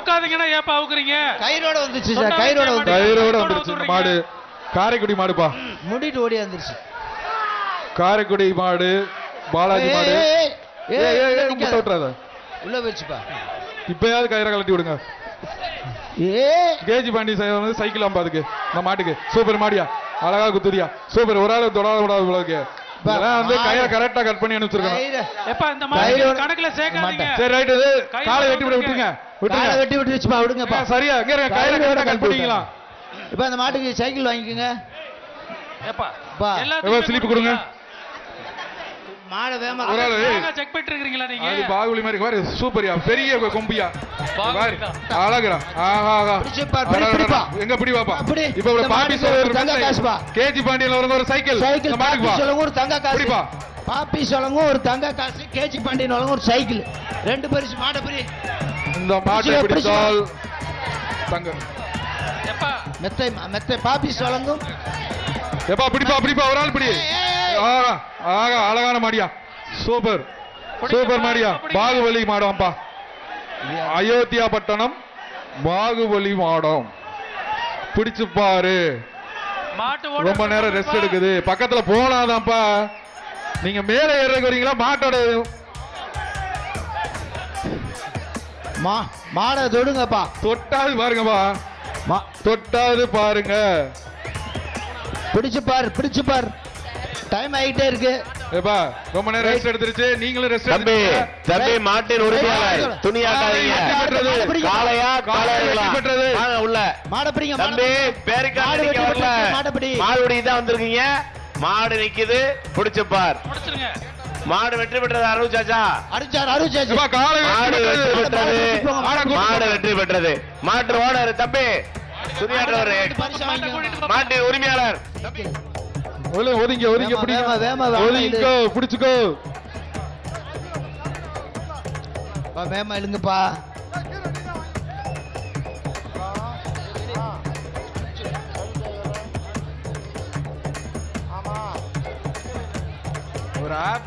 அவுக்காதீங்கன்னா ஏப்பா அவுக்குறீங்க? கயிறோட வந்துச்சு சார், கயிறோட வந்துருச்சு மாடு. காரைக்குடி மாடுப்பா, முடிட்டு ஓடி வந்துருச்சு. காரைக்குடி மாடு, பாலாஜி மாடு. உள்ள வச்சுப்பா. இப்பயாவது கயிறை கழட்டி விடுங்க. கேஜி பாண்டி சைக்கிள் அம்பா அதுக்கு இந்த மாட்டுக்கு. சூப்பர் மாடியா, அழகா குத்துதியா, சூப்பர். ஒரு ஆள் தொடாத விடாத உங்களுக்கு வந்து கயிறை கரெக்டா கட் பண்ணி அனுப்பிச்சிருக்கேன். கணக்குல சேர்க்காதீங்க. சரி ரைட், காலை வெட்டி விட்டுருங்க. வெட்டி விட்டு வச்சுப்பா, விடுங்கப்பா. சரியா இங்க கயிறை கரெக்டா கட் பண்ணிங்களா? இப்ப அந்த மாட்டுக்கு சைக்கிள் வாங்கிக்கோங்க. ஸ்லிப் கொடுங்க. மாட வேமா செக் பண்ணிட்டு இருக்கீங்களா நீங்க? அது பாகுலி மாதிரி பாரு, சூப்பர்யா, பெரிய கொம்பியா பாரு, அழகுடா. ஆஹா எங்க பிடி வாப்பா. இப்ப ஒரு பாப்பி தங்க காசுப்பா. கேஜி பாண்டியன்ல ஒரு சைக்கிள் மாட்டுக்கு சொல்லுங்க, ஒரு தங்க காசு பிடிப்பா. பாப்பி சொல்லுங்க ஒரு தங்க காசு, கேஜி பாண்டியன் வழங்க ஒரு சைக்கிள், 2 பரிசு. மாட பிடி. இந்த மாட்டை பிடித்தால் தங்க. மெத்தை மெத்தை பாப்பி சொல்லுங்க. எப்பா பிடிப்பா பிடிப்பா, ஒரு ஆள் பிடி. ஆகா அழகான மாடியா, சூப்பர் சூப்பர் மாடியா. பாகுபலி மாடம்ப்பா, அயோத்தியா பட்டணம் பாகுபலி மாடம். பிடிச்சு பாரு. ரொம்ப நேரம் ரெஸ்ட் எடுக்குது, பக்கத்துல போனாதான்ப்பா. நீங்க மேல ஏறதுக்கு வரீங்களா? மாட்டோட மாட தொடுங்கப்பா. தொட்டாது பாருங்கப்பா, தொட்டாது பாருங்க. பிடிச்சு பாரு, பிடிச்சு பாரு. டைம் ஆயிட்டே இருக்கு. ஏப்பா ரொம்ப நேரம் ரெஸ்ட் எடுத்துருச்சு, நீங்களும் ரெஸ்ட் தம்பி. தம்பி மாட்டின் உரிமையாளர், துணியாட்டாதீங்க. காளையா காளையா பெற்றது உள்ள மாட பிடிங்க தம்பி. பேருக்கு வரல, மாடுபடி தான் வந்திருக்கீங்க. மாடு நிக்குது, பிடிச்சு பார். மாடு வெற்றி பெற்றது. அருச்சாச்சா அருச்சாச்சு. மாடு வெற்றி பெற்றது, மாடு வெற்றி பெற்றது. மாட்டு ஓனர் தம்பி, துணியாட்டவர், மாட்டின் உரிமையாளர். ஒதுங்க ஒதுங்க, ஒதுங்கோ, பிடிச்சுக்கோ. வேமா இழுங்கப்பா. ஒரு ஆப்